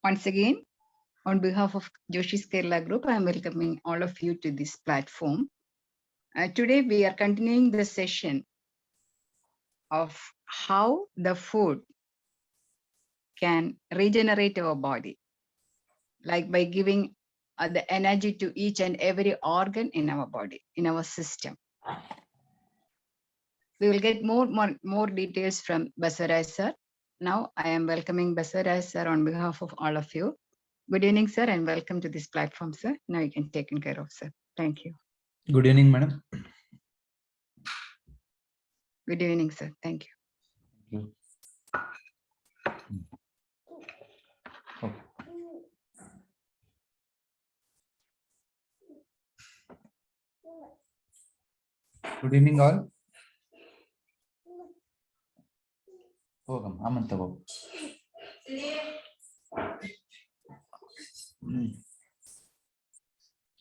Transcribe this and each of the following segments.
Once again, on behalf of Joshi's Kerala Group, I am welcoming all of you to this platform. Today, we are continuing the session of how the food can regenerate our body, like by giving the energy to each and every organ in our body, in our system. We will get more details from Basavaraj sir. Now, I am welcoming Basavaraj sir on behalf of all of you. Good evening, sir, and welcome to this platform, sir. Now you can take care of, sir. Thank you. Good evening, madam. Good evening, sir. Thank you. Okay. Good evening, all.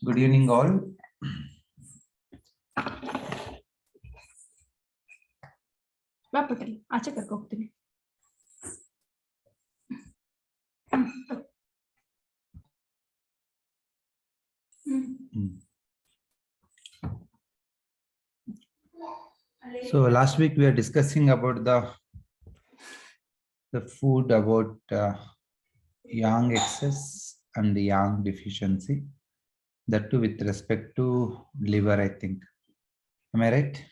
Good evening, all. So last week we were discussing about the food about yang excess and the yang deficiency. That too with respect to liver, I think. Am I right?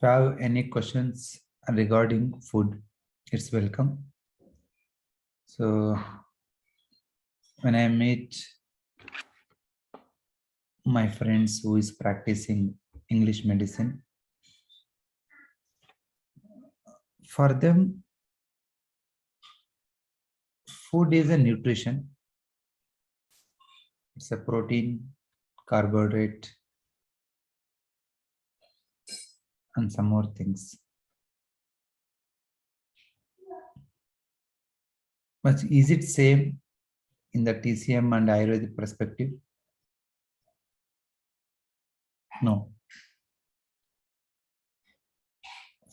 If you have any questions regarding food, it's welcome. So when I meet my friends who is practicing English medicine, for them, food is a nutrition. It's a protein, carbohydrate, and some more things. But is it same in the TCM and Ayurvedic perspective? No.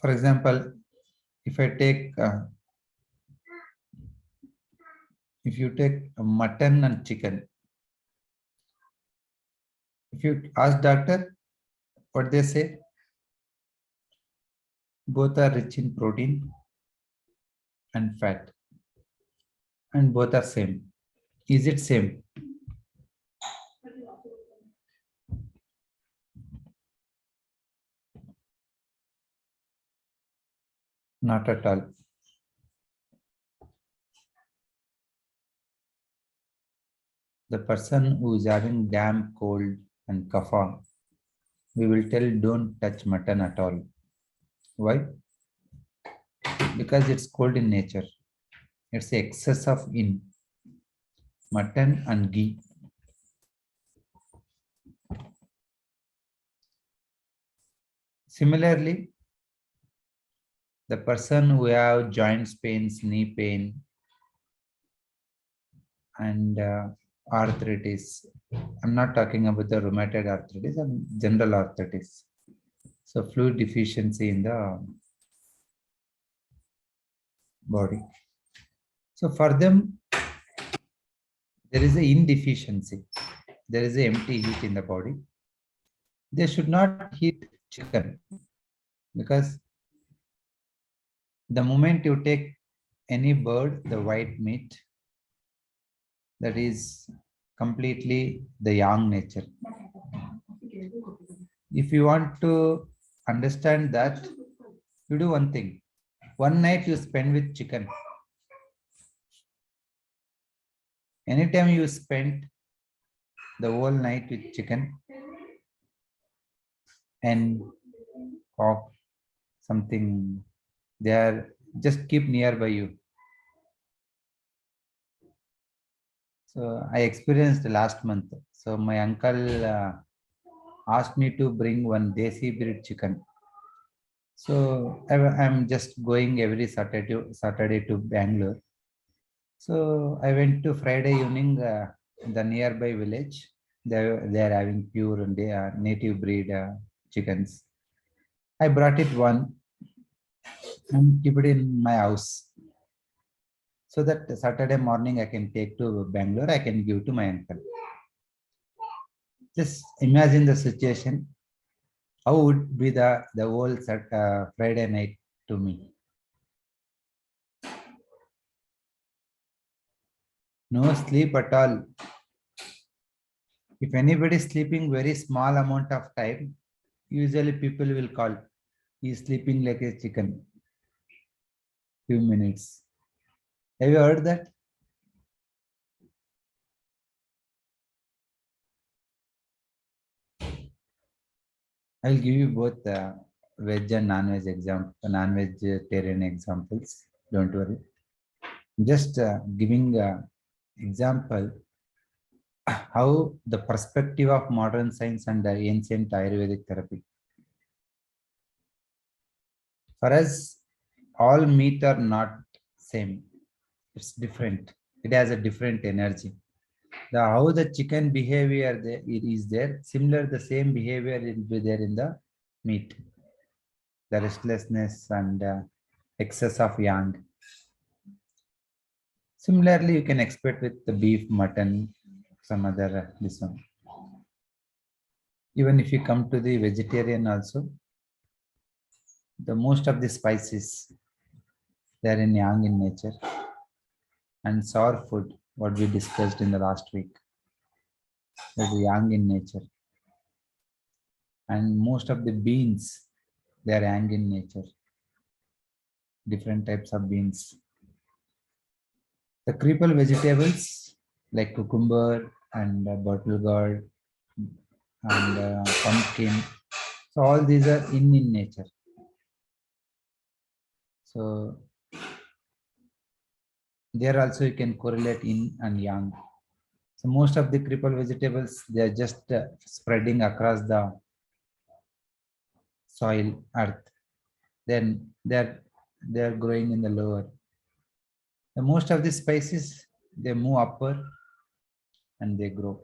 For example, if I take if you take mutton and chicken, if you ask doctor, what they say? Both are rich in protein and fat, and both are same. Is it same? Not at all. The person who is having damp cold and kapha, we will tell don't touch mutton at all. Why? Because it's cold in nature. It's the excess of in mutton and ghee. Similarly, the person who have joints pains, knee pain, and arthritis. I'm not talking about the rheumatoid arthritis and general arthritis. So fluid deficiency in the body. So for them, there is a indeficiency. There is a empty heat in the body. They should not eat chicken because the moment you take any bird, the white meat, that is completely the yang nature. If you want to understand that, you do one thing. One night you spend with chicken. Anytime you spend the whole night with chicken and cock, something, they are just keep nearby you. So I experienced last month. So my uncle asked me to bring one desi breed chicken. So I'm just going every Saturday to Bangalore. So I went to Friday evening the nearby village. They are having pure and native breed chickens. I brought it one and keep it in my house so that Saturday morning I can take to Bangalore. I can give to my uncle. Just imagine the situation. How would be the whole Friday night to me? No sleep at all. If anybody is sleeping very small amount of time, usually people will call, he's sleeping like a chicken. Few minutes. Have you heard that? I'll give you both veg and non-vegetarian examples. Don't worry. Just giving example how the perspective of modern science and the ancient Ayurvedic therapy. For us, all meat are not same. It's different. It has a different energy. The how the chicken behavior there, it is there. Similar, the same behavior will be there in the meat. The restlessness and excess of yang. Similarly, you can expect with the beef, mutton, some other this one. Even if you come to the vegetarian also, the most of the spices they are in yang in nature, and sour food, what we discussed in the last week, is yang in nature, and most of the beans they are yang in nature. Different types of beans. The creeper vegetables like cucumber and bottle gourd and pumpkin. So all these are in nature. So there also you can correlate yin and yang. So most of the creeper vegetables they are just spreading across the soil, earth. Then they're growing in the lower. The most of the spices they move upper and they grow.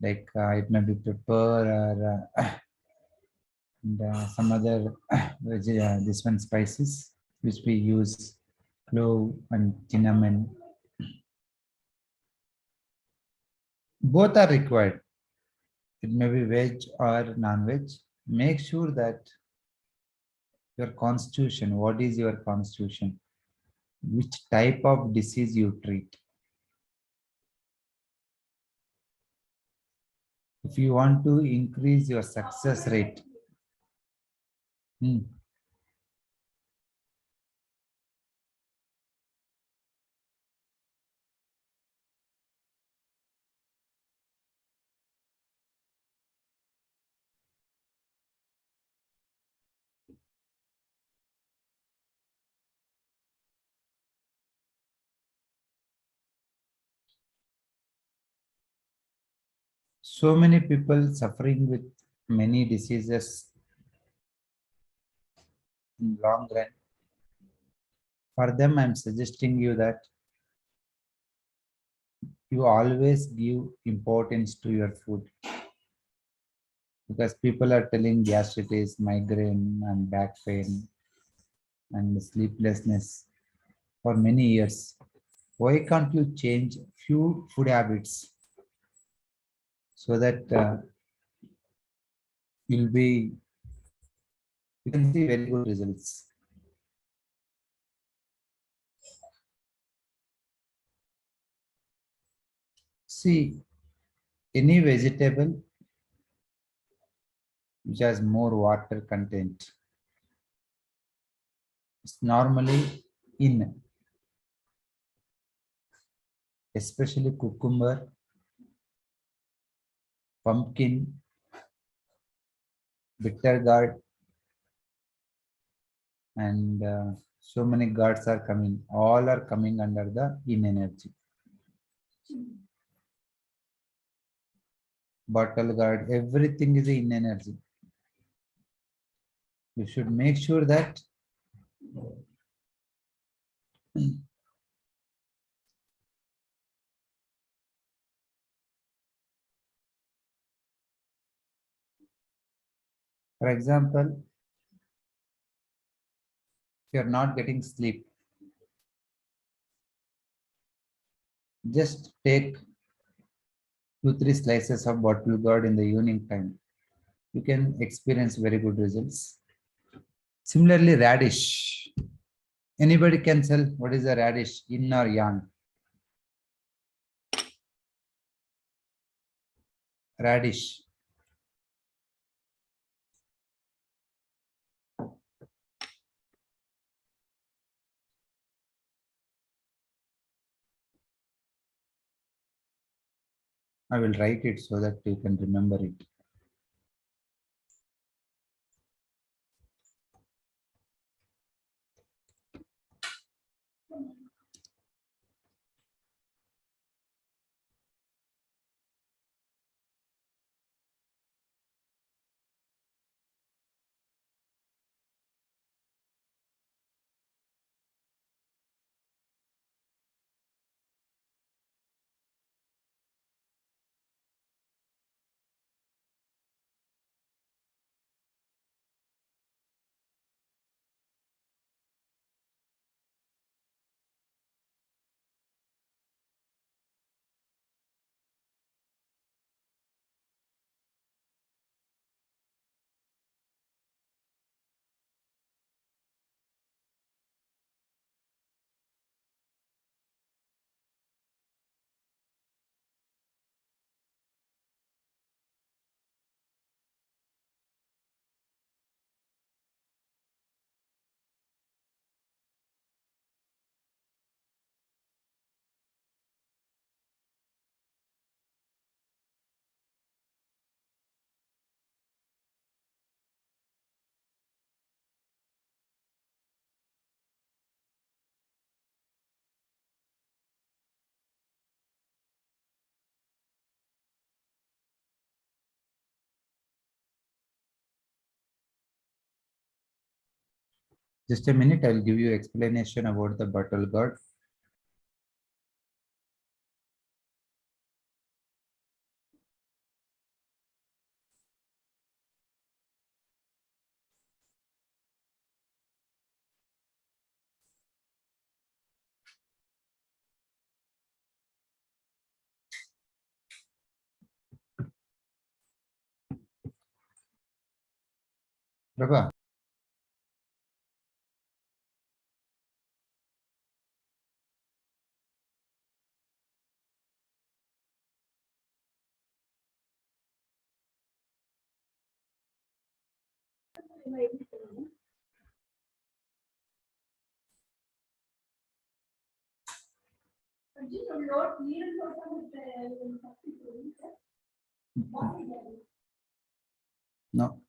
Like it may be pepper or and some other this one spices which we use, clove and cinnamon. Both are required. It may be veg or non-veg. Make sure that your constitution, what is your constitution? Which type of disease you treat? If you want to increase your success rate, so many people suffering with many diseases in long run. For them, I'm suggesting you that you always give importance to your food, because people are telling gastritis, migraine, and back pain and sleeplessness for many years. Why can't you change few food habits so that you can see very good results? See, any vegetable which has more water content is normally in, especially cucumber, pumpkin, bitter gourd, and so many gourds are coming. All are coming under the yin energy. bottle guard, everything is in energy. You should make sure that for example, if you're not getting sleep, just take 2-3 slices of bottle gourd in the evening time. You can experience very good results. Similarly, radish. Anybody can tell what is a radish, yin or yang? Radish. I will write it so that you can remember it. Just a minute, I'll give you explanation about the bottle gourd. Prabha. No.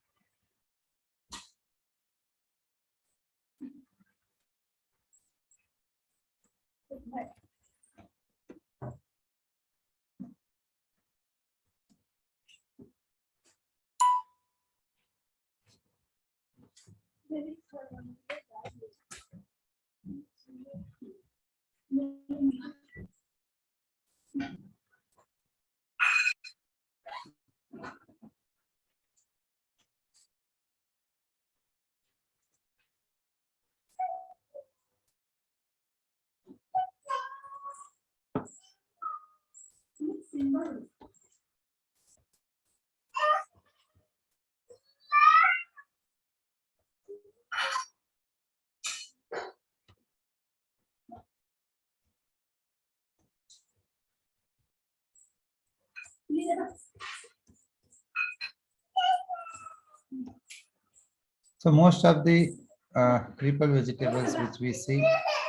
So most of the creeper vegetables which we see,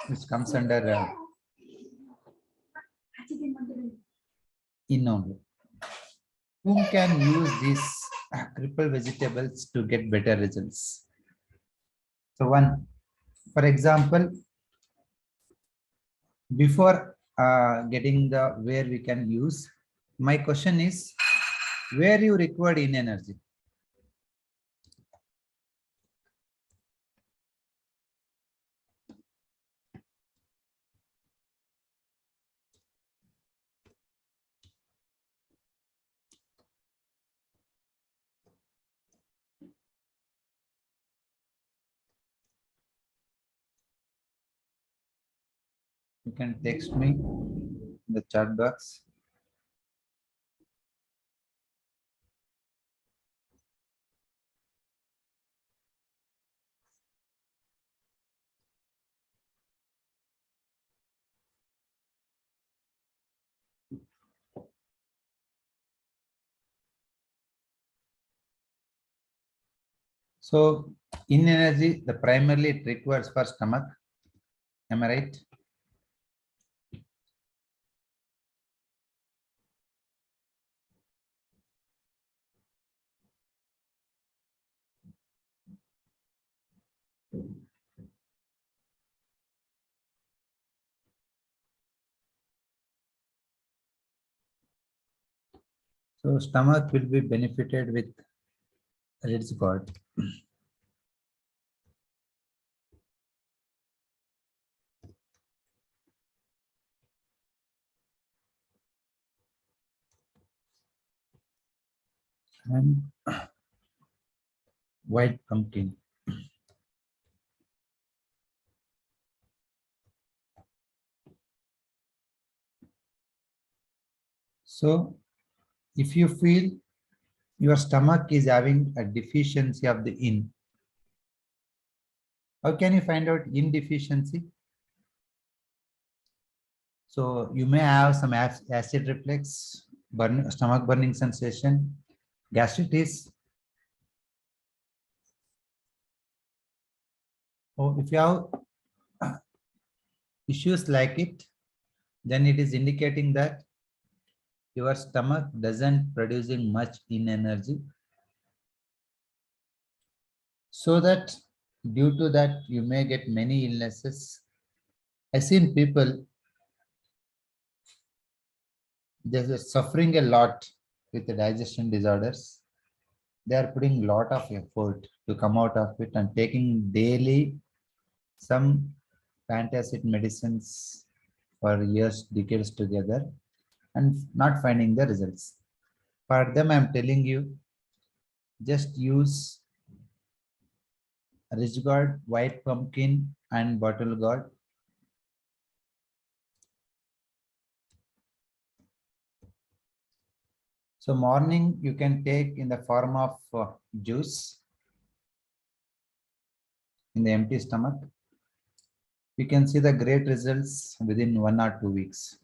which comes under in only. Who can use these cripple vegetables to get better results? So one, for example, before getting the where we can use, my question is, where you required in energy. You can text me in the chat box. So in energy, the primarily it requires for stomach. Am I right? So stomach will be benefited with Ritz God. And white pumpkin. So if you feel your stomach is having a deficiency of the in, how can you find out in deficiency? So you may have some acid reflux, stomach burning sensation, gastritis. Or if you have issues like it, then it is indicating that your stomach doesn't producing much in energy. So that due to that, you may get many illnesses. I've seen people, they're suffering a lot with the digestion disorders. They are putting a lot of effort to come out of it and taking daily some antacid medicines for years, decades together and not finding the results. For them, I'm telling you, just use Rich Gourd, white pumpkin, and bottle gourd. So morning you can take in the form of juice in the empty stomach. You can see the great results within 1 or 2 weeks.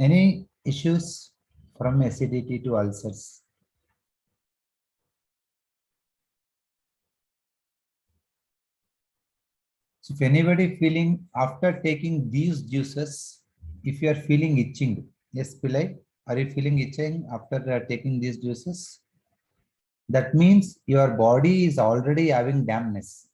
Any issues from acidity to ulcers? So if anybody feeling after taking these juices, if you are feeling itching, yes, Pillai, are you feeling itching after taking these juices? That means your body is already having dampness.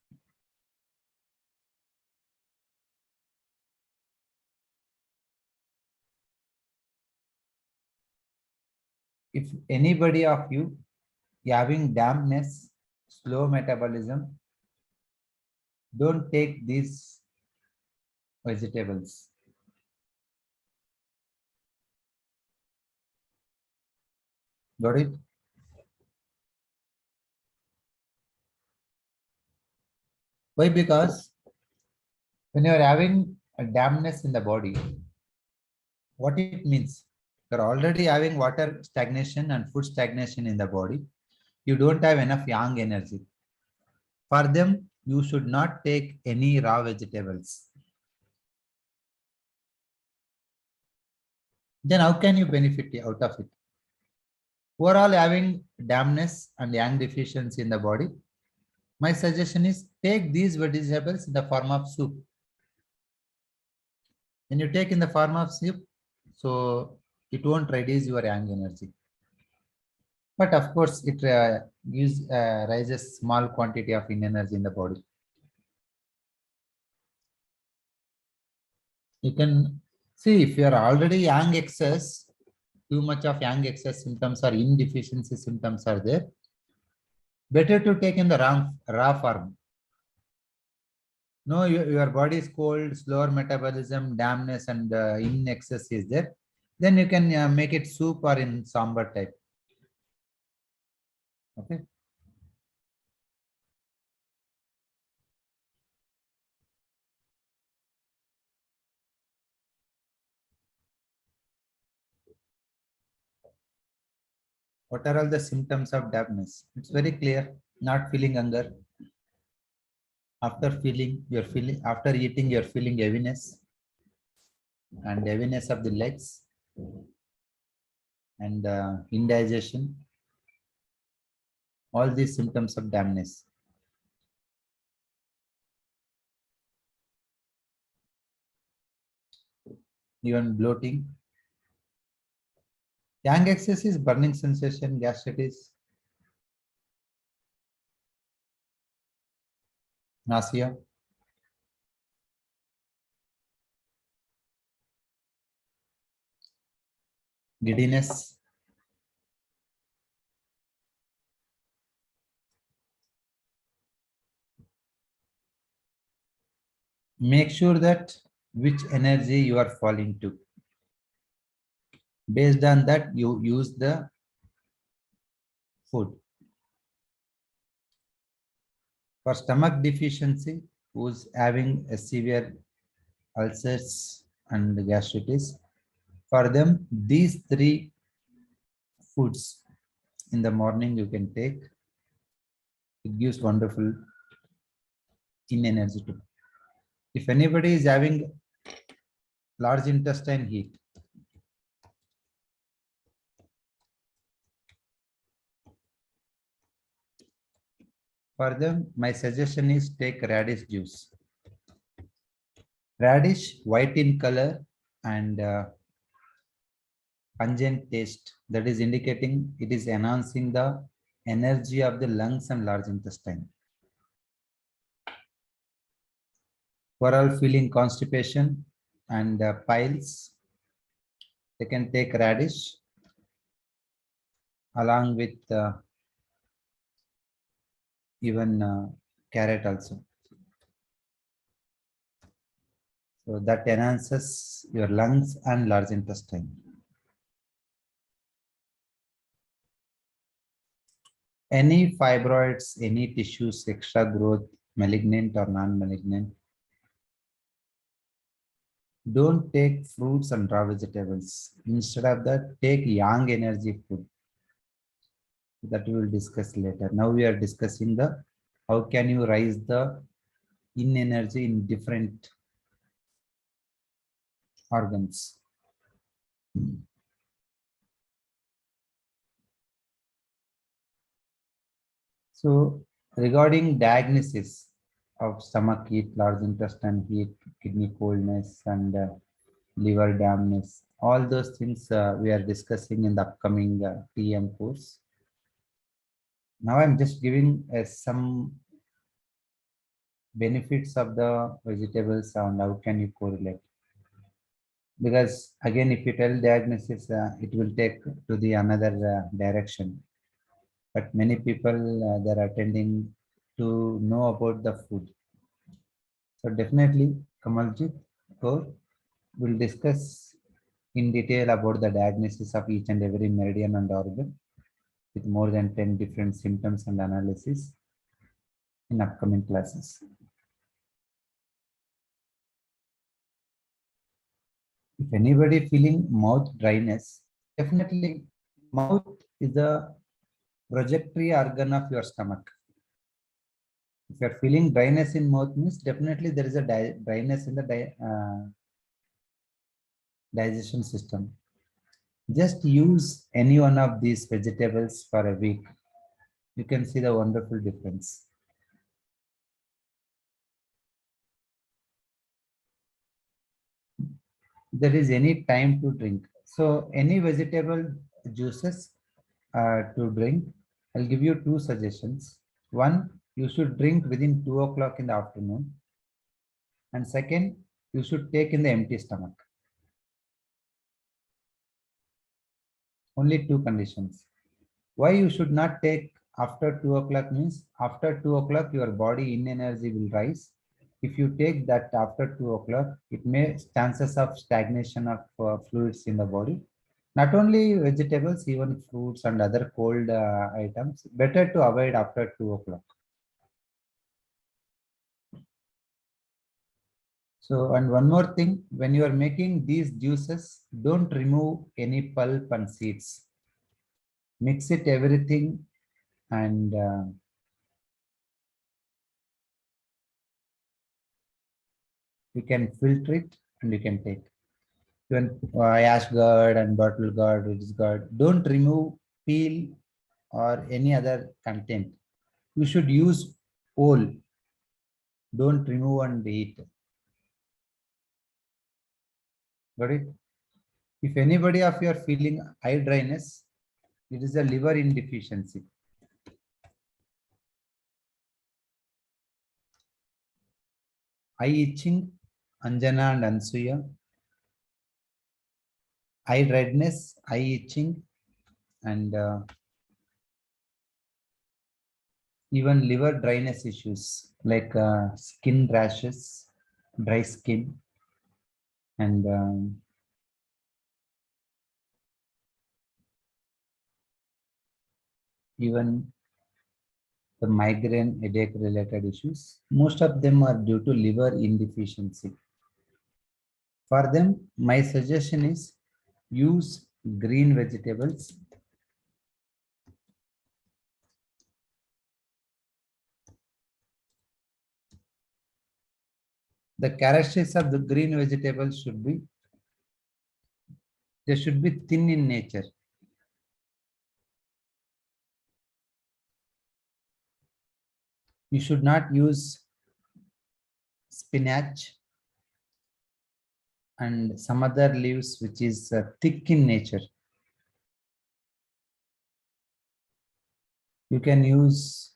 If anybody of you having dampness, slow metabolism, don't take these vegetables. Got it? Why? Because when you are having a dampness in the body, what it means? You're already having water stagnation and food stagnation in the body. You don't have enough yang energy. For them, you should not take any raw vegetables. Then how can you benefit out of it? Overall, having dampness and yang deficiency in the body, my suggestion is take these vegetables in the form of soup. When you take in the form of soup, so it won't reduce your yang energy. But of course, it raises small quantity of energy in the body. You can see if you are already yang excess, too much of yang excess symptoms or indeficiency symptoms are there. Better to take in the raw form. No, your body is cold, slower metabolism, dampness, and in excess is there. Then you can make it soup or in sambar type. Okay. What are all the symptoms of dampness? It's very clear. Not feeling hunger. After eating, you're feeling heaviness and heaviness of the legs and indigestion. All these symptoms of dampness. Even bloating. Yang excess is burning sensation, gastritis, nausea. Giddiness. Make sure that which energy you are falling to. Based on that, you use the food. For stomach deficiency, who's having a severe ulcers and gastritis, for them, these three foods in the morning you can take. It gives wonderful in energy too. If anybody is having large intestine heat, for them, my suggestion is take radish juice. Radish, white in color and pungent taste, that is indicating it is enhancing the energy of the lungs and large intestine. For all feeling constipation and piles, they can take radish along with even carrot also. So that enhances your lungs and large intestine. Any fibroids, any tissues, extra growth, malignant or non-malignant, don't take fruits and raw vegetables. Instead of that, take yang energy food. That we will discuss later. Now we are discussing the how can you rise the in energy in different organs. So regarding diagnosis of stomach heat, large intestine heat, kidney coldness, and liver dampness, all those things we are discussing in the upcoming TM course. Now I'm just giving some benefits of the vegetables and how can you correlate. Because again, if you tell diagnosis, it will take to the another direction. But many people they're attending to know about the food. So definitely, Kamaljit Kaur will discuss in detail about the diagnosis of each and every meridian and organ with more than 10 different symptoms and analysis in upcoming classes. If anybody feeling mouth dryness, definitely mouth is the projectory organ of your stomach. If you're feeling dryness in mouth means definitely there is a dryness in the digestion system. Just use any one of these vegetables for a week. You can see the wonderful difference. There is any time to drink. So any vegetable juices to drink, I'll give you two suggestions. One, you should drink within 2 o'clock in the afternoon. And second, you should take in the empty stomach. Only two conditions. Why you should not take after 2 o'clock means after 2 o'clock your body in energy will rise. If you take that after 2 o'clock, it may chances of stagnation of fluids in the body. Not only vegetables, even fruits and other cold items, better to avoid after 2 o'clock. So, and one more thing, when you are making these juices, don't remove any pulp and seeds. Mix it everything and you can filter it and you can take. Even ash gourd and bottle gourd, ridge gourd, don't remove peel or any other content. You should use whole. Don't remove and eat. Got it? If anybody of you are feeling eye dryness, it is a liver insufficiency. Eye itching, Anjana and Ansuya. Eye redness, eye itching, and even liver dryness issues like skin rashes, dry skin, and even the migraine, headache related issues. Most of them are due to liver insufficiency. For them, my suggestion is use green vegetables. The characteristics of the green vegetables should be, they should be thin in nature. You should not use spinach and some other leaves which is thick in nature. You can use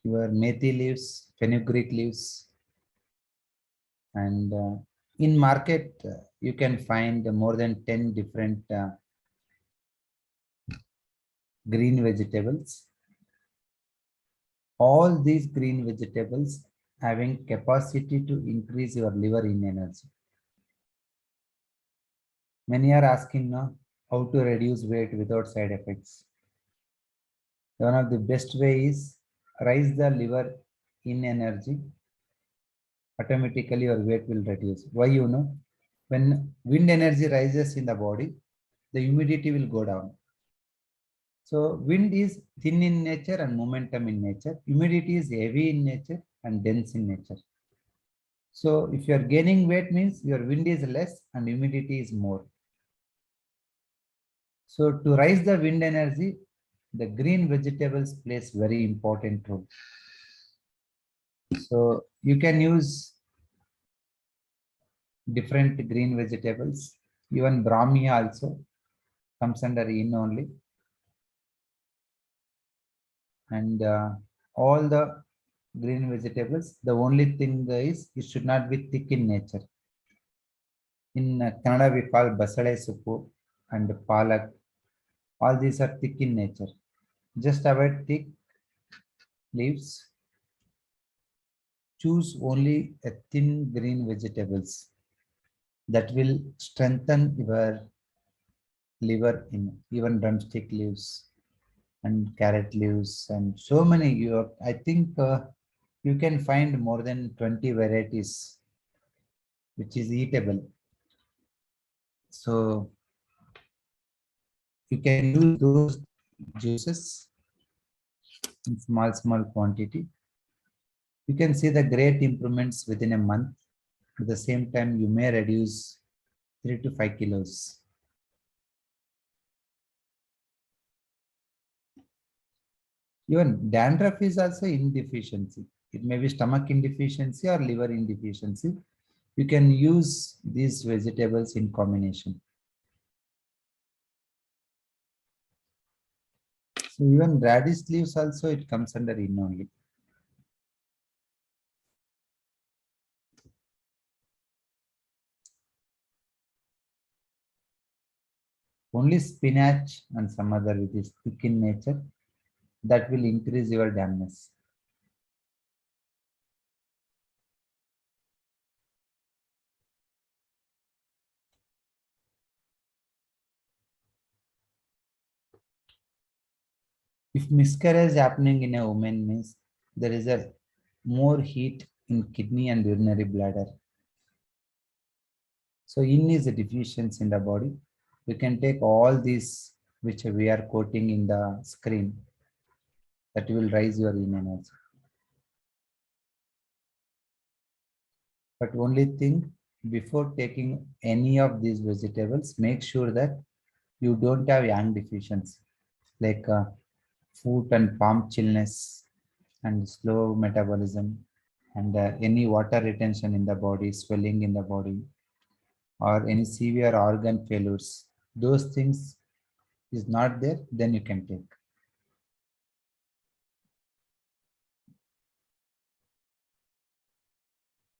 your methi leaves, fenugreek leaves, and in market you can find more than 10 different green vegetables. All these green vegetables having capacity to increase your liver in energy. Many are asking now how to reduce weight without side effects. One of the best way is raise the liver in energy. Automatically your weight will reduce. Why you know? When wind energy rises in the body, the humidity will go down. So wind is thin in nature and momentum in nature. Humidity is heavy in nature and dense in nature. So if you are gaining weight means your wind is less and humidity is more. So to raise the wind energy, the green vegetables plays very important role. So you can use different green vegetables. Even Brahmi also comes under in only. And all the green vegetables, the only thing is it should not be thick in nature. In Kannada we call basale suppu and palak. All these are thick in nature. Just avoid thick leaves. Choose only a thin green vegetables that will strengthen your liver in even drumstick leaves and carrot leaves and so many. I think you can find more than 20 varieties which is eatable. So you can use those juices in small quantity. You can see the great improvements within a month. At the same time, you may reduce 3 to 5 kilos. Even dandruff is also insufficiency. It may be stomach insufficiency or liver insufficiency. You can use these vegetables in combination. So even radish leaves also it comes under in only. Only spinach and some other which is thick in nature, that will increase your dampness. If miscarriage happening in a woman means there is a more heat in kidney and urinary bladder. So in is a deficiency in the body. We can take all these which we are quoting in the screen, that will raise your in energy. But only thing, before taking any of these vegetables, make sure that you don't have yang deficiency, like foot and palm chillness and slow metabolism and any water retention in the body, swelling in the body, or any severe organ failures. Those things is not there, then you can take.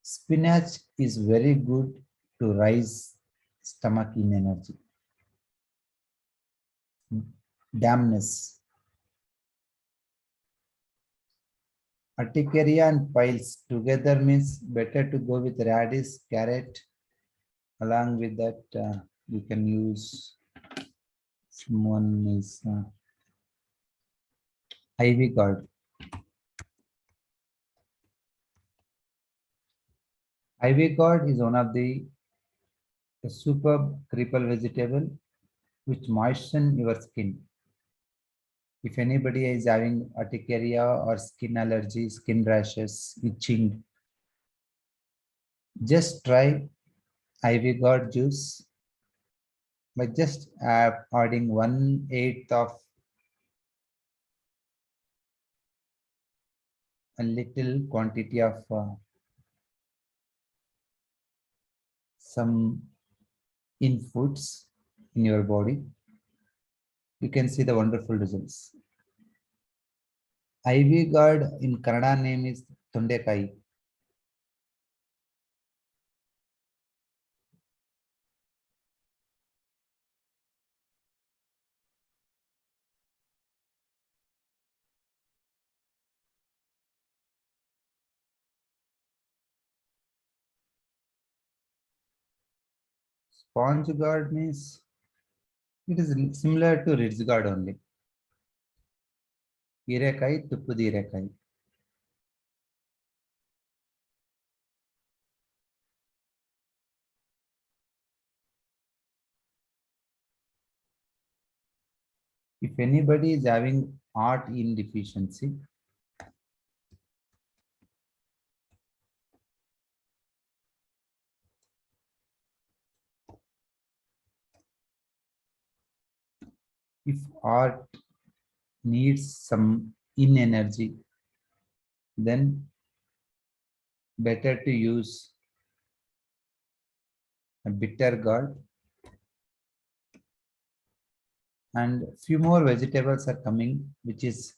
Spinach is very good to raise stomach in energy. Dampness. Urticaria and piles together means better to go with radish, carrot. Along with that, you can use one is ivy gourd. Ivy gourd is one of the superb creeper vegetable which moisten your skin. If anybody is having urticaria or skin allergy, skin rashes, itching, just try ivy gourd juice by just adding 1/8 of a little quantity of some inputs in your body. You can see the wonderful results. Ivy gourd in Kannada name is Tondekai. Sponge gourd means it is similar to ridge gourd only. Hirakai, Tuppudi hirakai. If anybody is having art in deficiency, if art needs some in energy, then better to use a bitter gourd. And few more vegetables are coming, which is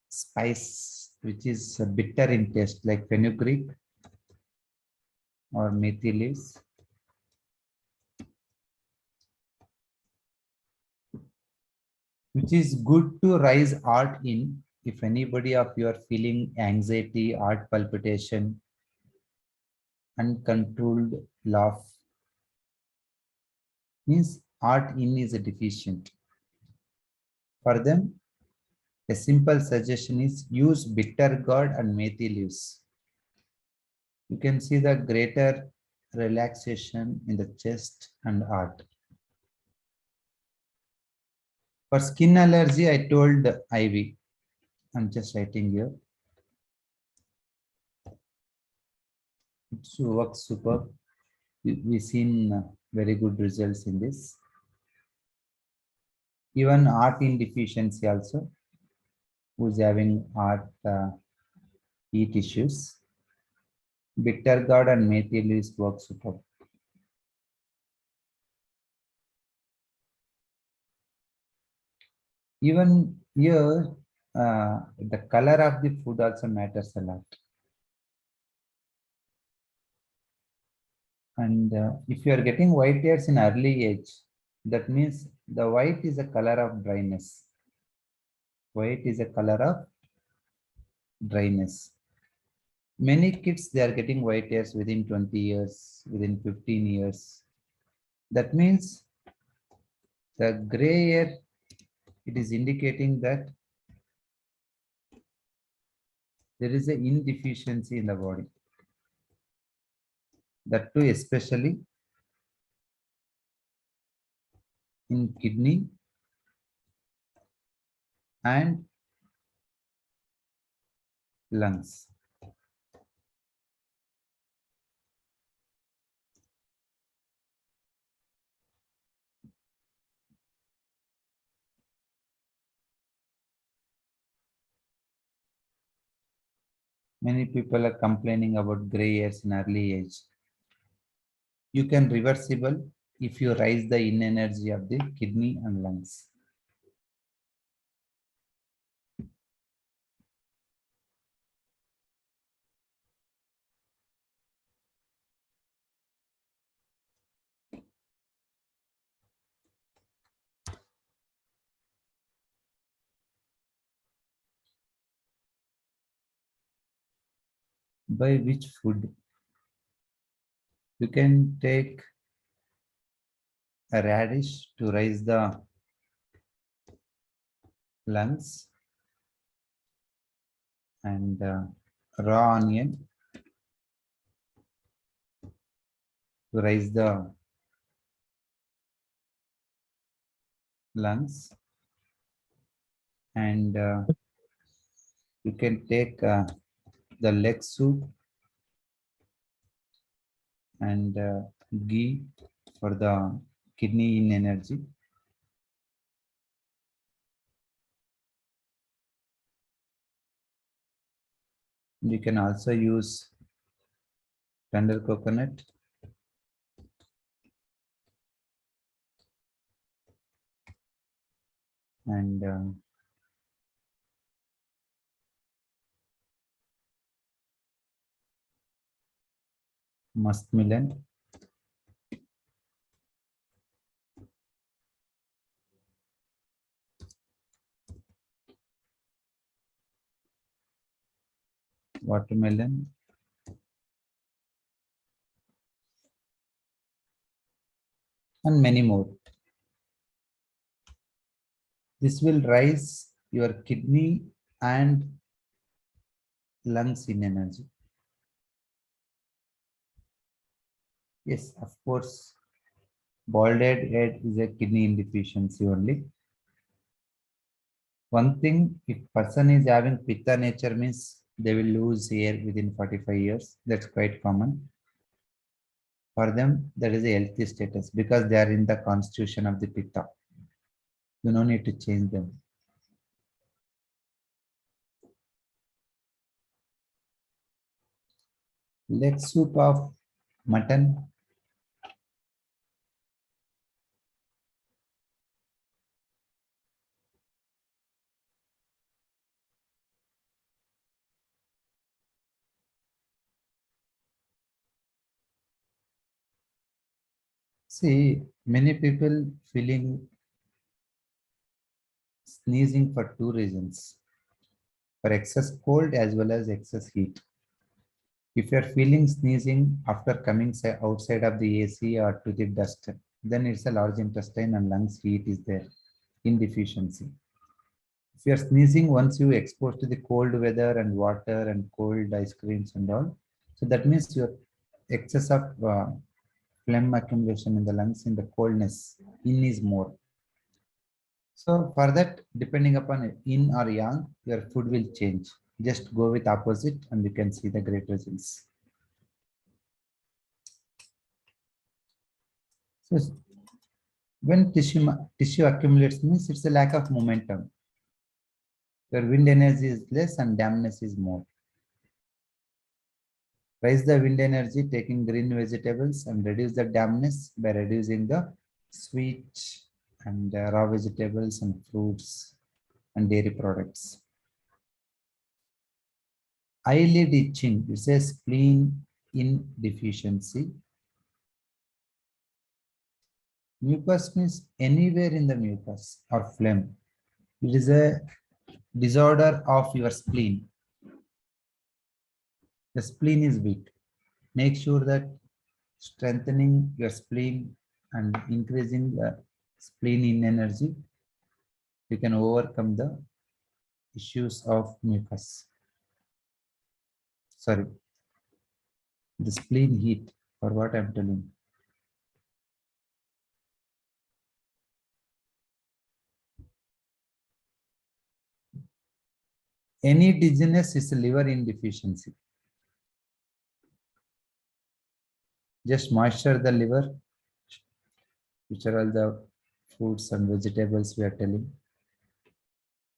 spice, which is bitter in taste, like fenugreek or methi leaves. Which is good to rise art in. If anybody of you are feeling anxiety, heart palpitation, uncontrolled laugh, means art in is a deficient. For them, a simple suggestion is use bitter gourd and methi leaves. You can see the greater relaxation in the chest and heart. For skin allergy, I told ivy. I'm just writing here. It works super. We've seen very good results in this. Even art in deficiency also, who's having art heat issues. Bitter gourd and methi leaves work super. Even here, the color of the food also matters a lot. And if you are getting white hairs in early age, that means the white is a color of dryness. White is a color of dryness. Many kids, they are getting white hairs within 20 years, within 15 years. That means the gray hair, it is indicating that there is an indeficiency in the body. That too, especially in kidney and lungs. Many people are complaining about gray hairs in early age. You can reversible if you raise the in energy of the kidney and lungs. By which food? You can take a radish to raise the lungs, and raw onion to raise the lungs, and you can take the leg soup and ghee for the kidney in energy. You can also use tender coconut and muskmelon. Watermelon, and many more. This will raise your kidney and lungs in energy. Yes, of course, bald head is a kidney indeficiency only. One thing, if person is having pitta nature, means they will lose hair within 45 years. That's quite common. For them, that is a healthy status because they are in the constitution of the pitta. You don't need to change them. Leg soup of mutton. See, many people feeling sneezing for two reasons: for excess cold as well as excess heat. If you are feeling sneezing after coming outside of the AC or to the dust, then it's a large intestine and lungs heat is there, indeficiency. If you are sneezing once you exposed to the cold weather and water and cold ice creams and all, so that means your excess of phlegm accumulation in the lungs in the coldness in is more. So for that, depending upon yin or yang, your food will change. Just go with opposite and you can see the great results. So when tissue accumulates means it's a lack of momentum. Your wind energy is less and dampness is more. Raise the wind energy taking green vegetables and reduce the dampness by reducing the sweet and raw vegetables and fruits and dairy products. Eyelid itching, it says spleen indeficiency. Mucus means anywhere in the mucus or phlegm. It is a disorder of your spleen. The spleen is weak. Make sure that strengthening your spleen and increasing the spleen in energy, you can overcome the issues of mucus. Sorry, the spleen heat, for what I'm telling. Any dizziness is a liver insufficiency. Just moisture the liver, which are all the fruits and vegetables we are telling.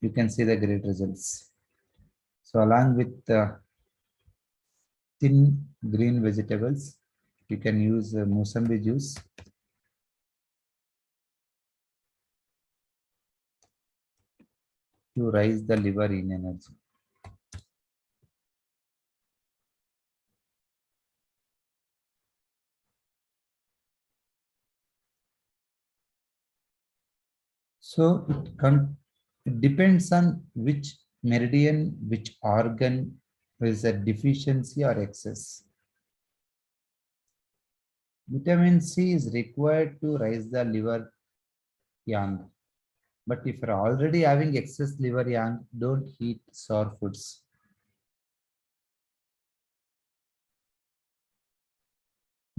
You can see the great results. So along with thin green vegetables, you can use Musambi juice. To raise the liver in energy. So it depends on which meridian, which organ is a deficiency or excess. Vitamin C is required to raise the liver yang. But if you're already having excess liver yang, don't eat sour foods.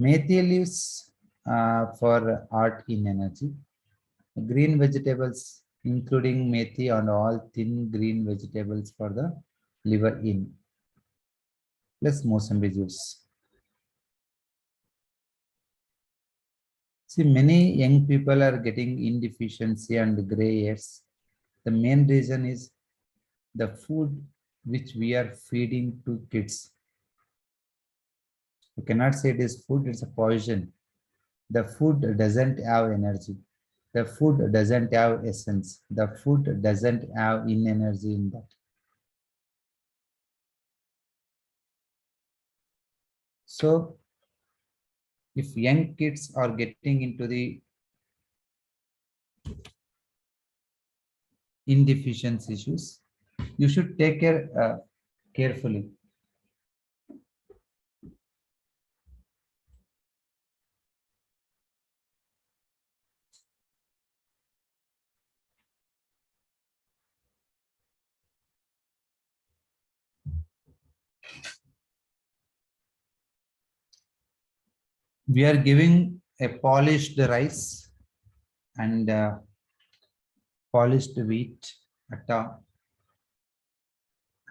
Methi leaves for art in energy. Green vegetables, including methi and all thin green vegetables for the liver in, plus Mosambik juice. See, many young people are getting indeficiency and gray hairs. The main reason is the food which we are feeding to kids. You cannot say it is food, it's a poison. The food doesn't have energy. The food doesn't have essence. The food doesn't have in energy in that. So, if young kids are getting into the indeficiency issues, you should take care carefully. We are giving a polished rice and polished wheat, atta,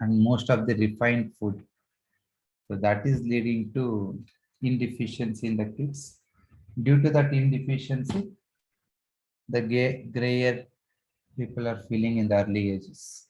and most of the refined food. So that is leading to indeficiency in the kids. Due to that indeficiency, the grayer people are feeling in the early ages.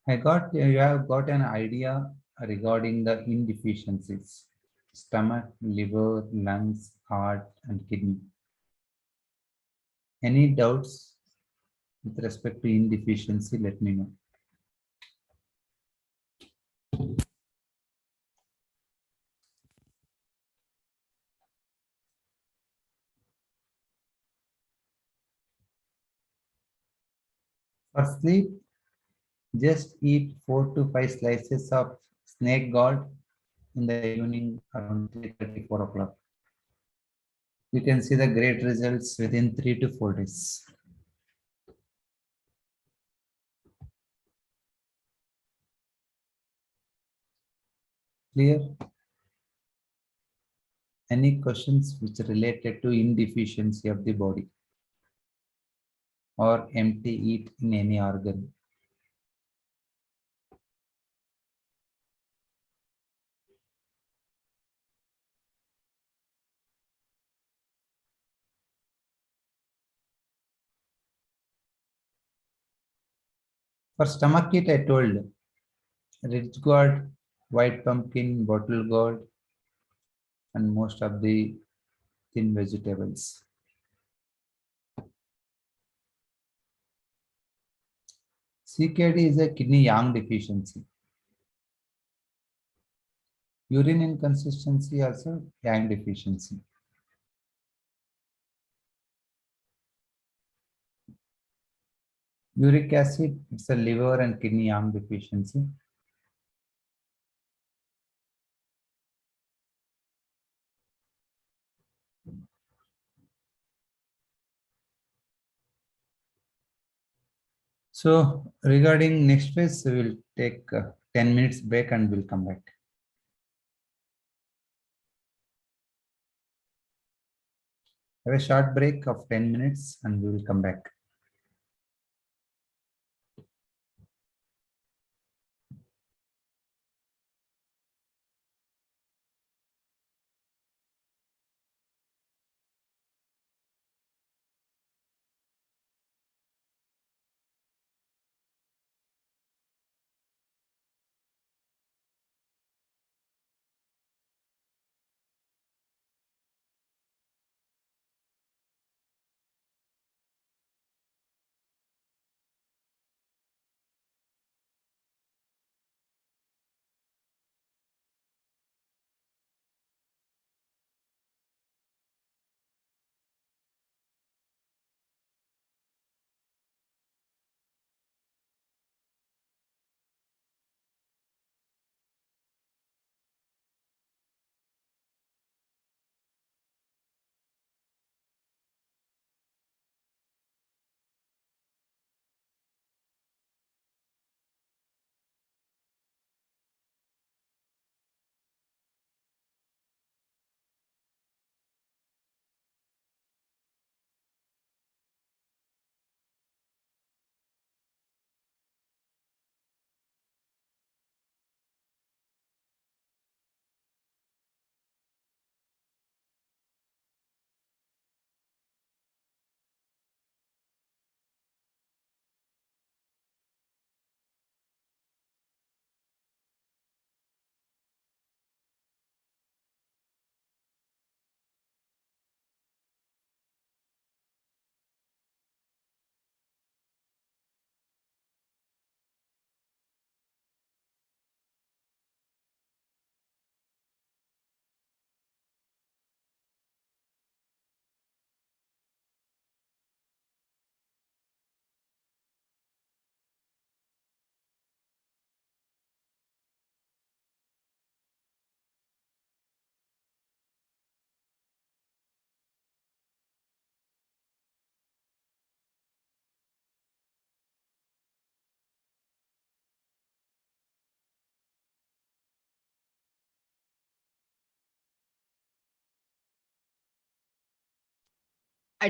You have got an idea regarding the indeficiencies: stomach, liver, lungs, heart, and kidney. Any doubts with respect to indeficiency? Let me know. For sleep, just eat 4 to 5 slices of snake gourd in the evening around 3:30, 4 o'clock. You can see the great results within 3 to 4 days. Clear? Any questions which are related to indeficiency of the body or empty eat in any organ? For stomach ache, I told ridge gourd, white pumpkin, bottle gourd, and most of the thin vegetables. CKD is a kidney yang deficiency. Urine inconsistency also yang deficiency. Uric acid, it's a liver and kidney yang deficiency. So regarding next phase, we will take 10 minutes break and we'll come back. Have a short break of 10 minutes and we will come back.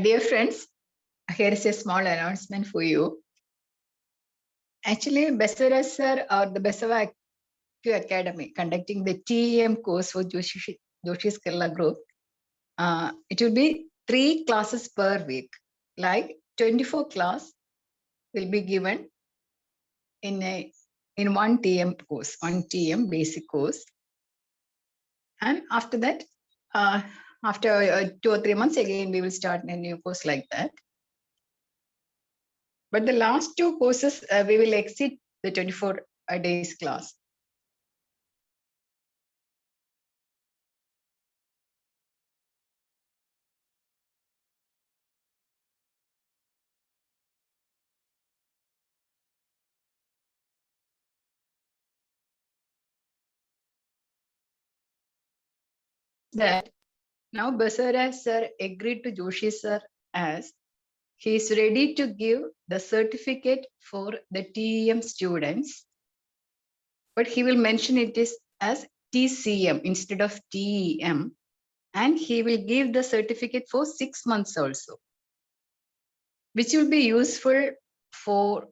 Dear friends, here is a small announcement for you. Actually, Basara sir or the Basava Academy conducting the TEM course for Joshi's Kerala group. It will be 3 classes per week, like 24 class will be given in one TM course, one TM basic course. And after that, after 2 or 3 months again, we will start a new course like that. But the last 2 courses, we will exceed the 24 days class. That now Basara sir agreed to Joshi sir as he is ready to give the certificate for the TEM students, but he will mention it is as TCM instead of TEM, and he will give the certificate for 6 months also, which will be useful for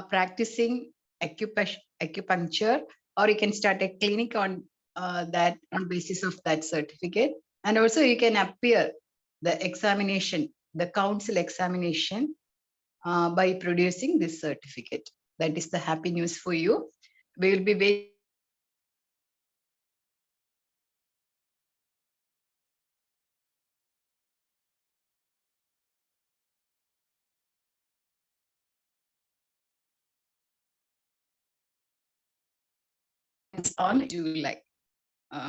practicing acupuncture, or you can start a clinic on that on basis of that certificate. And also you can appear the examination, the council examination by producing this certificate. That is the happy news for you. we will be waiting on July,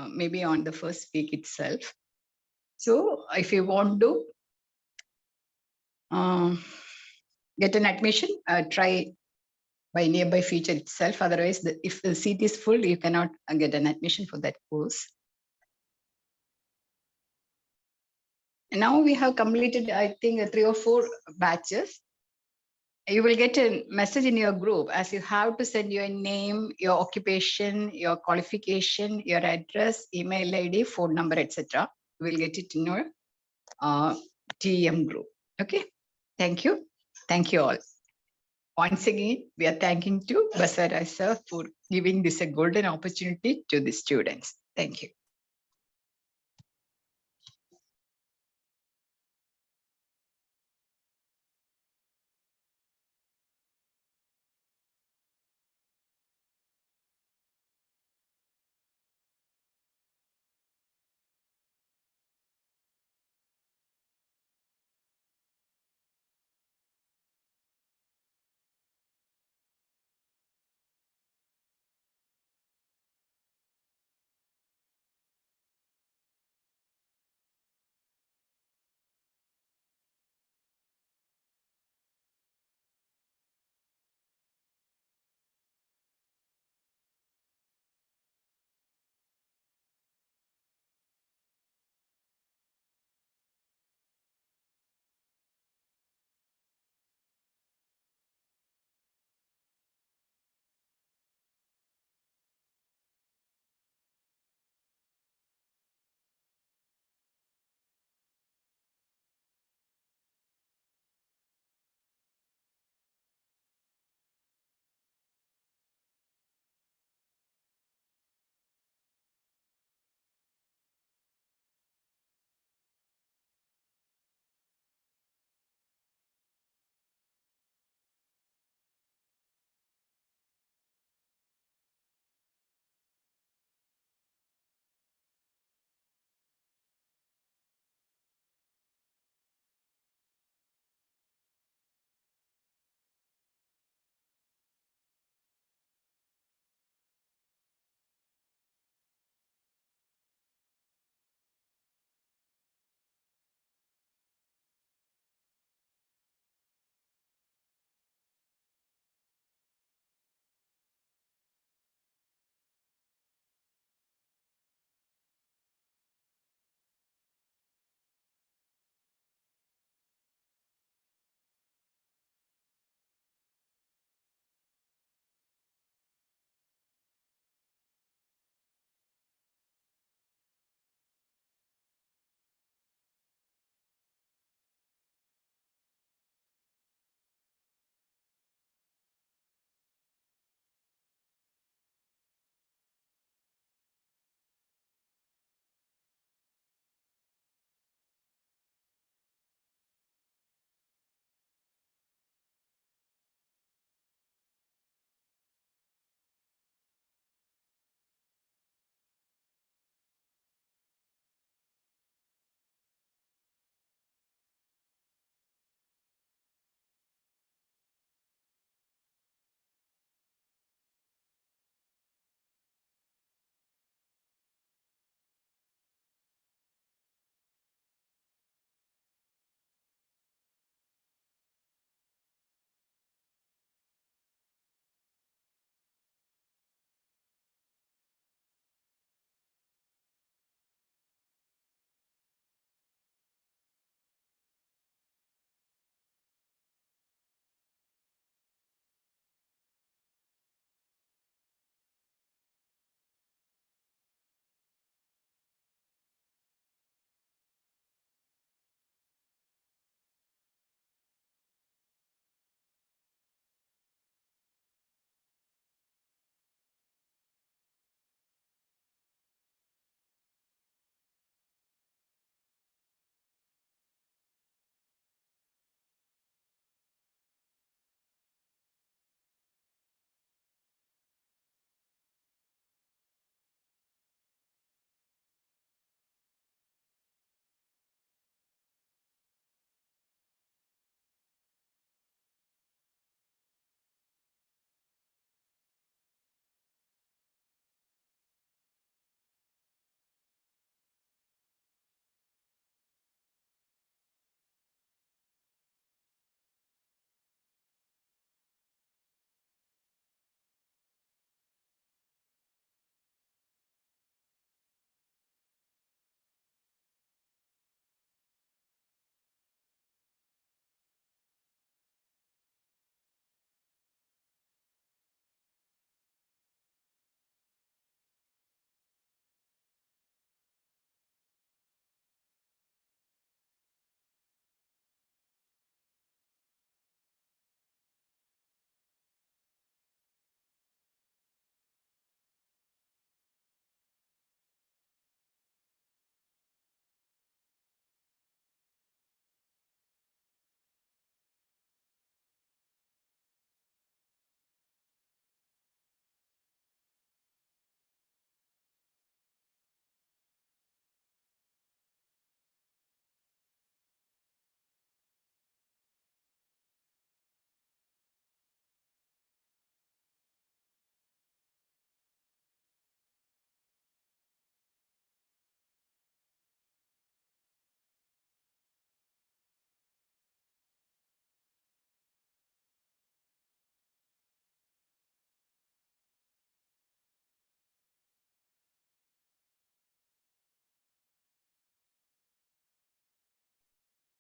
maybe on the first week itself. So if you want to get an admission, try by nearby feature itself. Otherwise, if the seat is full, you cannot get an admission for that course. And now we have completed, I think, 3 or 4 batches. You will get a message in your group as you have to send your name, your occupation, your qualification, your address, email ID, phone number, etc. You will get it in your TEM group. Okay. Thank you. Thank you all. Once again, we are thanking to Basara sir for giving this a golden opportunity to the students. Thank you.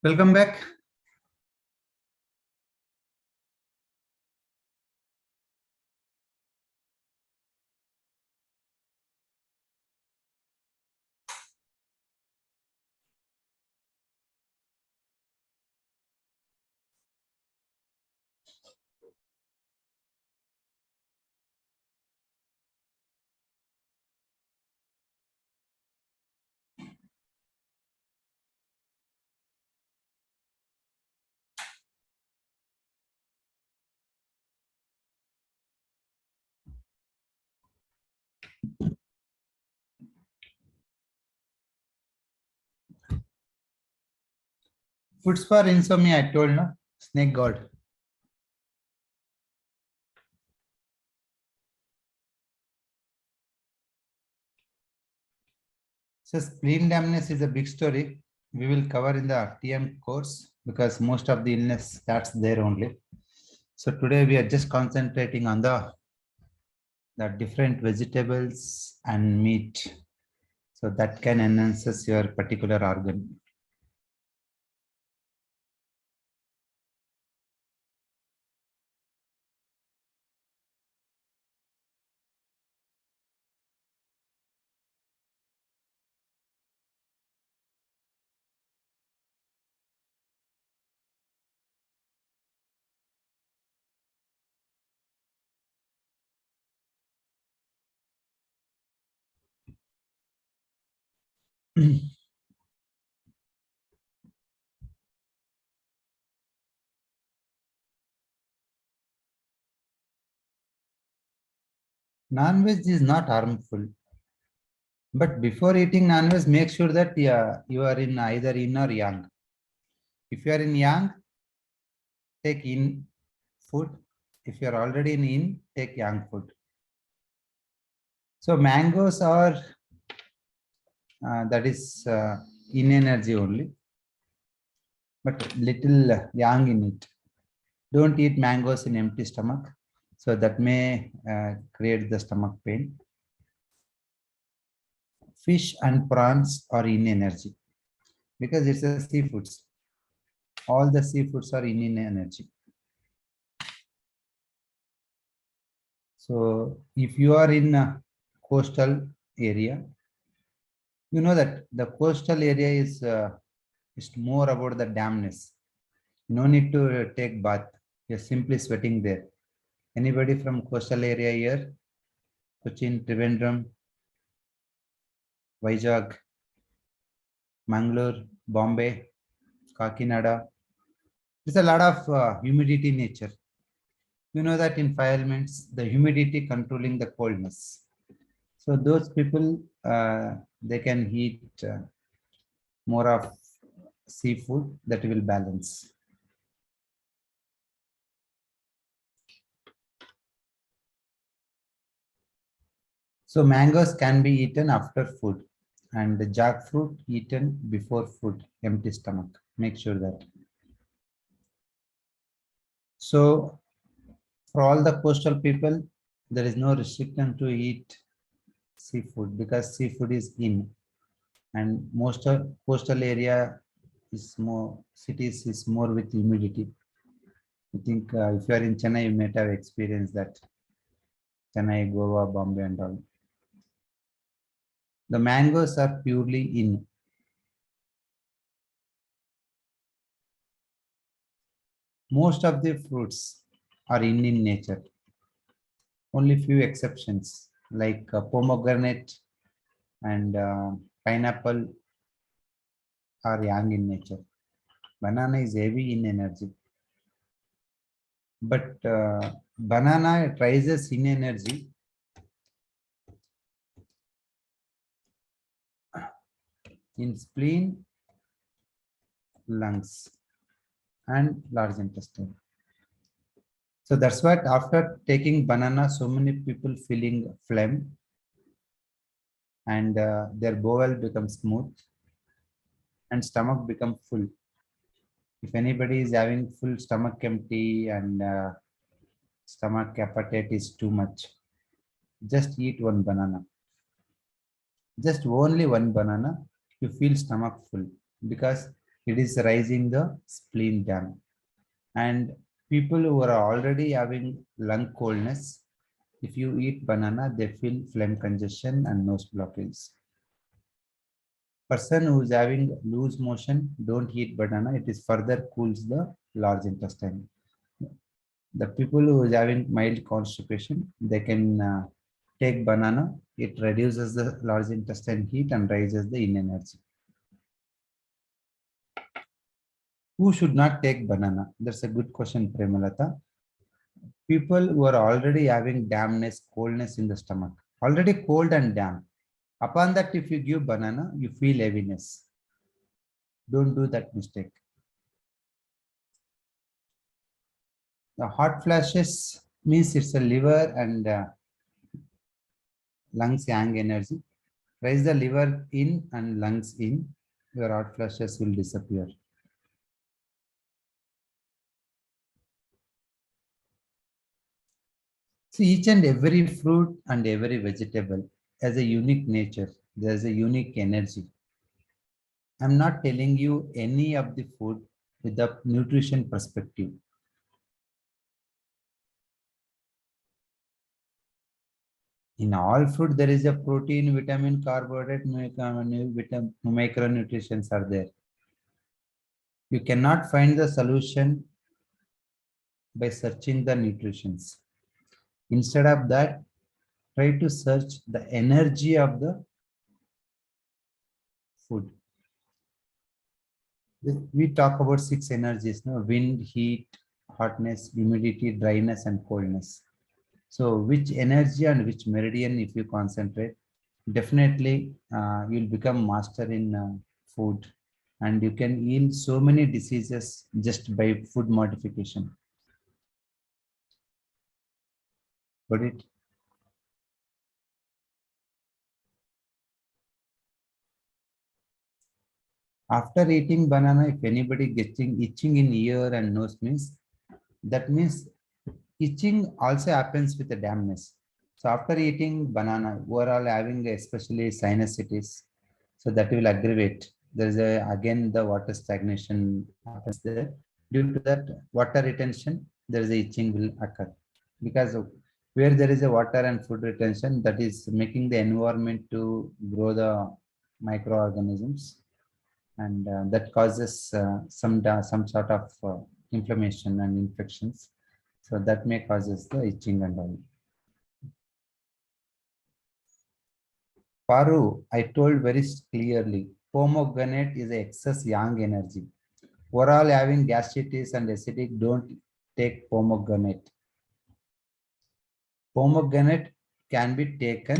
Welcome back. Foods for insomnia, I told, no? Snake god. So spleen dampness is a big story. We will cover in the TM course because most of the illness starts there only. So today we are just concentrating on the different vegetables and meat. So that can enhance your particular organ. Non-veg is not harmful. But before eating non-veg, make sure that you are in either yin or yang. If you are in yang, take in food. If you are already in yin, take yang food. So mangoes are that is in energy only, but little yang in it. Don't eat mangoes in empty stomach. So that may create the stomach pain. Fish and prawns are in energy because it's a seafoods. All the seafoods are in energy. So if you are in a coastal area, you know that the coastal area is more about the dampness. No need to take bath. You're simply sweating there. Anybody from coastal area here? Cochin, Trivandrum, Vizag, Mangalore, Bombay, Kakinada. There's a lot of humidity nature. You know that in 5 elements, the humidity controlling the coldness. So those people, they can eat more of seafood that will balance. So mangoes can be eaten after food and the jackfruit eaten before food, empty stomach. Make sure that. So for all the coastal people, there is no restriction to eat seafood because seafood is in, and most of coastal area is more, cities is more with humidity. I think if you are in Chennai, you might have experienced that. Chennai, Goa, Bombay and all. The mangoes are purely in. Most of the fruits are in nature. Only few exceptions like pomegranate and pineapple are yang in nature. Banana is heavy in energy. But banana rises in energy in spleen, lungs, and large intestine. So that's what after taking banana, so many people feeling phlegm and their bowel becomes smooth and stomach become full. If anybody is having full stomach empty and stomach appetite is too much, just eat one banana. Just only one banana, you feel stomach full because it is raising the spleen dam. And people who are already having lung coldness, if you eat banana, they feel phlegm congestion and nose blockage. Person who is having loose motion, don't eat banana. It is further cools the large intestine. The people who is having mild constipation, they can take banana. It reduces the large intestine heat and raises the in energy. Who should not take banana? That's a good question, Premalata. People who are already having dampness, coldness in the stomach, already cold and damp. Upon that, if you give banana, you feel heaviness. Don't do that mistake. The hot flashes means it's a liver and lungs yang energy. Raise the liver in and lungs in, your hot flashes will disappear. See, each and every fruit and every vegetable has a unique nature. There's a unique energy. I'm not telling you any of the food with the nutrition perspective. In all food, there is a protein, vitamin, carbohydrate, micronutrients are there. You cannot find the solution by searching the nutritions. Instead of that, try to search the energy of the food. We talk about 6 energies, no? Wind, heat, hotness, humidity, dryness, and coldness. So which energy and which meridian, if you concentrate, definitely you'll become master in food, and you can heal so many diseases just by food modification. Got it? After eating banana, if anybody getting itching in ear and nose means, that means itching also happens with the dampness. So after eating banana, overall having especially sinusitis, so that will aggravate. There is again the water stagnation happens there. Due to that water retention, there is a itching will occur, because where there is a water and food retention, that is making the environment to grow the microorganisms, and that causes some sort of inflammation and infections. So that may causes the itching and all. Paru, I told very clearly, pomegranate is excess yang energy. Overall, having gastritis and acidic, don't take pomegranate. Pomegranate can be taken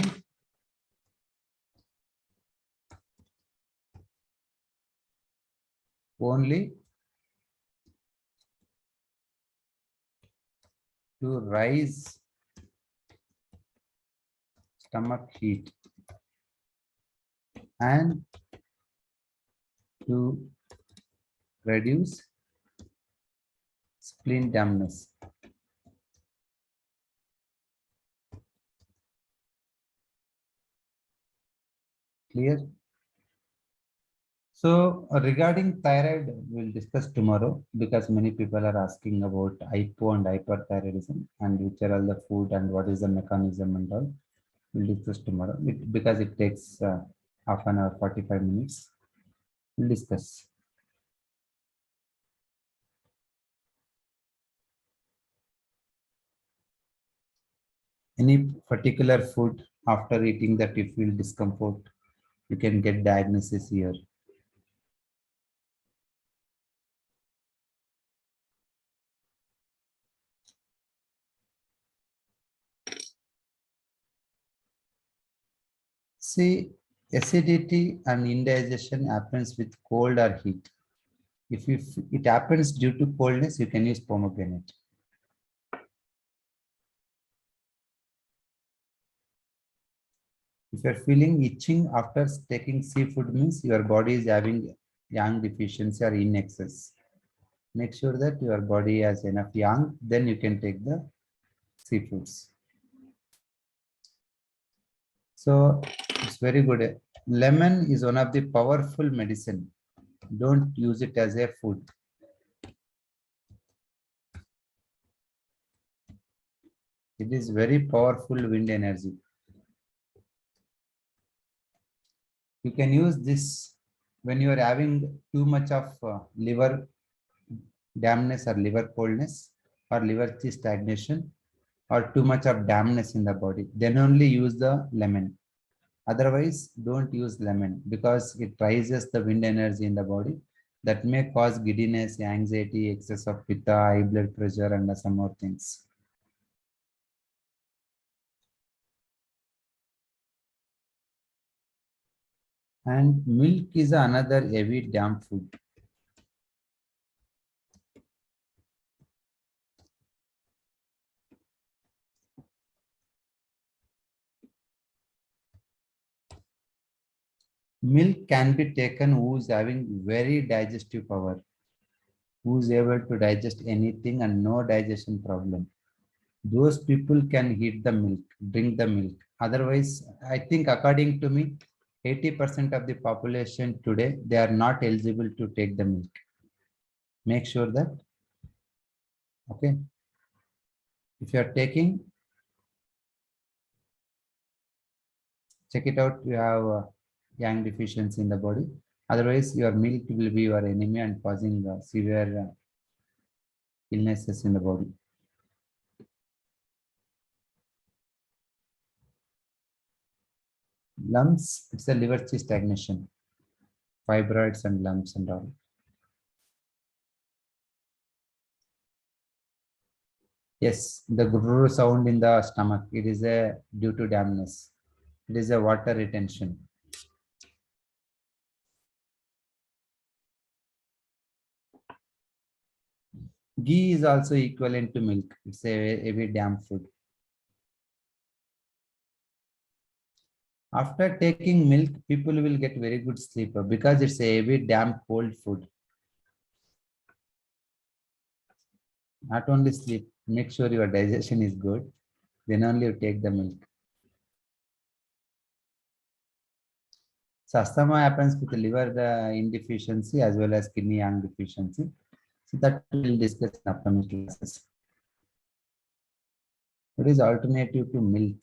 only to rise stomach heat and to reduce spleen dampness. Clear? So regarding thyroid, we'll discuss tomorrow, because many people are asking about hypo and hyperthyroidism and which are all the food and what is the mechanism and all. We'll discuss tomorrow because it takes half an hour, 45 minutes. We'll discuss. Any particular food after eating that you feel discomfort, you can get diagnosis here. See, acidity and indigestion happens with cold or heat. If it happens due to coldness, you can use pomegranate. If you're feeling itching after taking seafood, means your body is having yang deficiency or in excess. Make sure that your body has enough yang, then you can take the seafoods. So it's very good. Lemon is one of the powerful medicine. Don't use it as a food. It is very powerful wind energy. You can use this when you are having too much of liver dampness or liver coldness or liver stagnation or too much of dampness in the body. Then only use the lemon. Otherwise, don't use lemon because it raises the wind energy in the body. That may cause giddiness, anxiety, excess of pitta, high blood pressure, and some more things. And milk is another heavy damp food. Milk can be taken who's having very digestive power, who's able to digest anything and no digestion problem. Those people can eat the milk, drink the milk. Otherwise, I think according to me, 80% of the population today, they are not eligible to take the milk. Make sure that, okay, if you are taking, check it out, you have yang deficiency in the body. Otherwise, your milk will be your enemy and causing severe illnesses in the body. Lumps, it's a liver stagnation, fibroids and lumps and all. Yes, the gurru sound in the stomach, it is a due to dampness. It is a water retention. Ghee is also equivalent to milk. It's a heavy damp food. After taking milk, people will get very good sleep because it's a heavy damp cold food. Not only sleep, make sure your digestion is good. Then only you take the milk. So asthma happens with liver insufficiency as well as kidney yang deficiency. So that we'll discuss in upcoming classes. What is alternative to milk?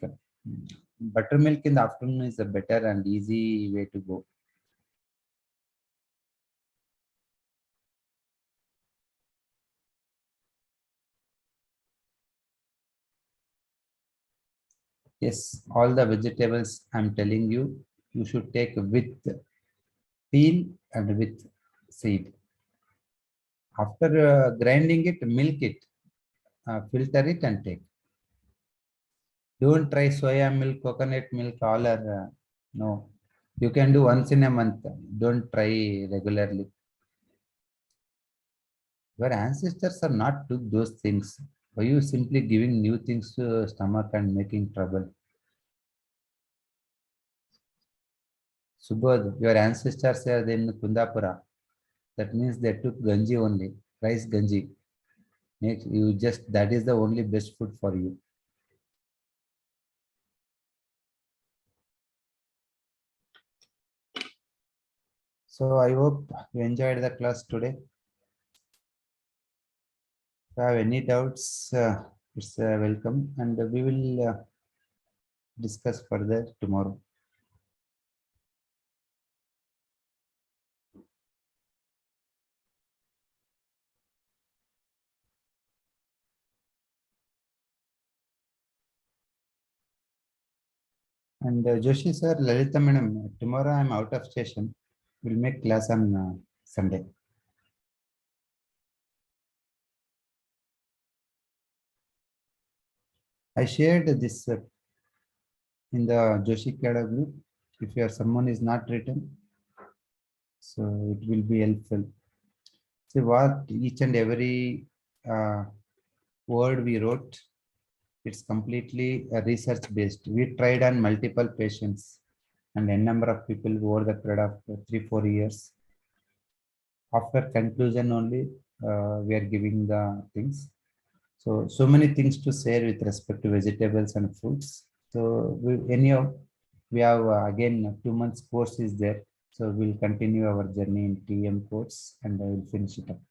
Buttermilk in the afternoon is a better and easy way to go. Yes, all the vegetables I'm telling you, you should take with peel and with seed. After grinding it, milk it, filter it and take. Don't try soya milk, coconut milk, all are no. You can do once in a month. Don't try regularly. Your ancestors are not took those things. Why you simply giving new things to stomach and making trouble? Subodh, your ancestors are in Kundapura. That means they took ganji only, rice ganji. You just that is the only best food for you. So I hope you enjoyed the class today. If you have any doubts, it's welcome, and we will discuss further tomorrow. And Joshi sir, Lalita madam, tomorrow I'm out of station. We'll make class on Sunday. I shared this in the Joshi Kada group. If your someone is not written, so it will be helpful. See what each and every word we wrote, it's completely research based. We tried on multiple patients and a number of people over the period of 3-4 years. After conclusion only, we are giving the things. So many things to share with respect to vegetables and fruits. So anyhow, we have again 2 months course is there. So we'll continue our journey in TM course and I will finish it up.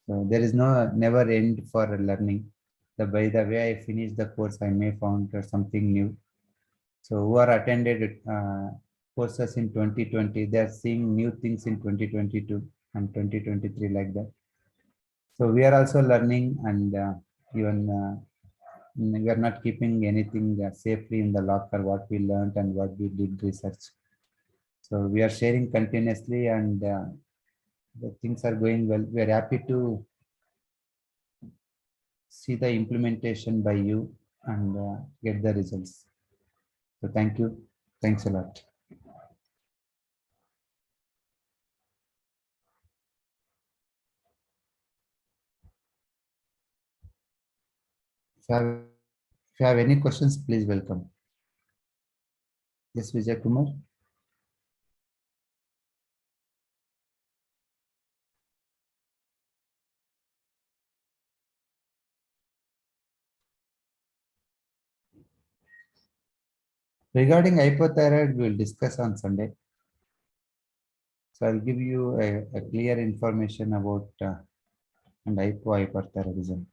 So there is no never end for learning. By the way I finish the course, I may found something new. So who are attended courses in 2020, they are seeing new things in 2022 and 2023 like that. So we are also learning, and even we are not keeping anything safely in the locker, what we learned and what we did research. So we are sharing continuously, and the things are going well. We are happy to see the implementation by you and get the results. So thank you. Thanks a lot. If you have any questions, please welcome. Yes, Vijay Kumar. Regarding hypothyroid, we will discuss on Sunday. So I'll give you a clear information about and hypothyroidism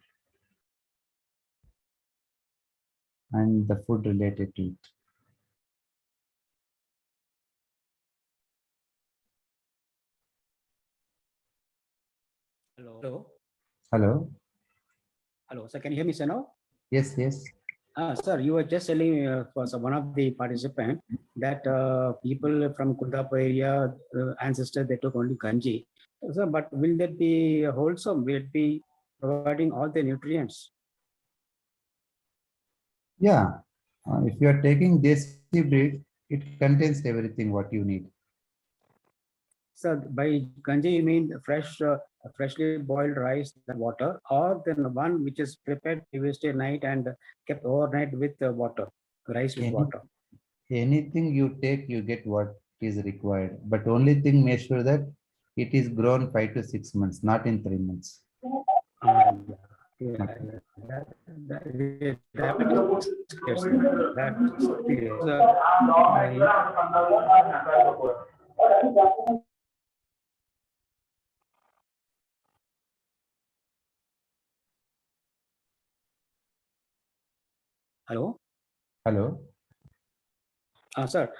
and the food related to it. Hello. Hello. Hello. Sir, can you hear me, sir, now? Yes, yes. Sir, you were just telling for one of the participants that people from Kundapur area, ancestors, they took only kanji. Sir, but will that be wholesome? Will it be providing all the nutrients? Yeah. If you are taking this breed, it contains everything what you need. Sir, by kanji, you mean fresh, freshly boiled rice and water, or then one which is prepared previously night and kept overnight with water, rice with water? Anything you take, you get what is required. But only thing, make sure that it is grown 5 to 6 months, not in 3 months. Hello. Hello. Sir,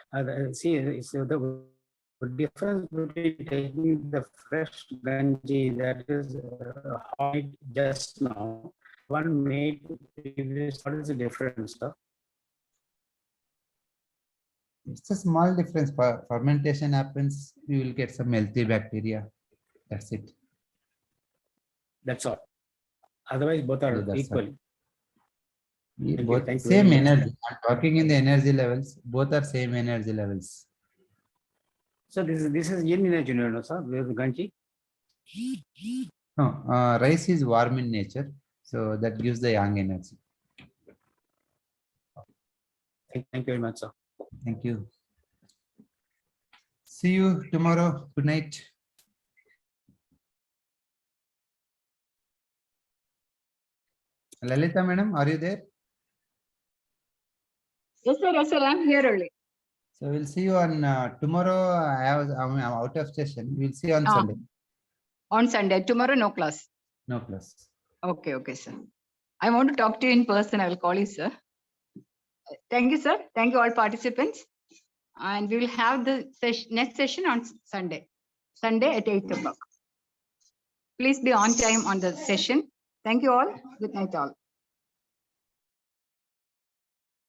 see, the difference between taking the fresh ganji that is made just now, one made previous, what is the difference, sir? It's a small difference. Fermentation happens, you will get some healthy bacteria. That's it. That's all. Otherwise, both are equal. Both same energy. I'm talking in the energy levels. Both are same energy levels. So this is yin energy, no, sir. Where the ganji? No, rice is warm in nature, so that gives the yang energy. Thank you very much, sir. Thank you. See you tomorrow. Good night. Lalita madam, are you there? Yes, sir. Yes, sir. I'm here only. So we'll see you on tomorrow. I'm out of session. We'll see you on Sunday. On Sunday. Tomorrow, no class. No class. Okay, okay, sir. I want to talk to you in person. I will call you, sir. Thank you, sir. Thank you, all participants. And we will have the next session on Sunday. Sunday at 8 o'clock. Please be on time on the session. Thank you all. Good night, all.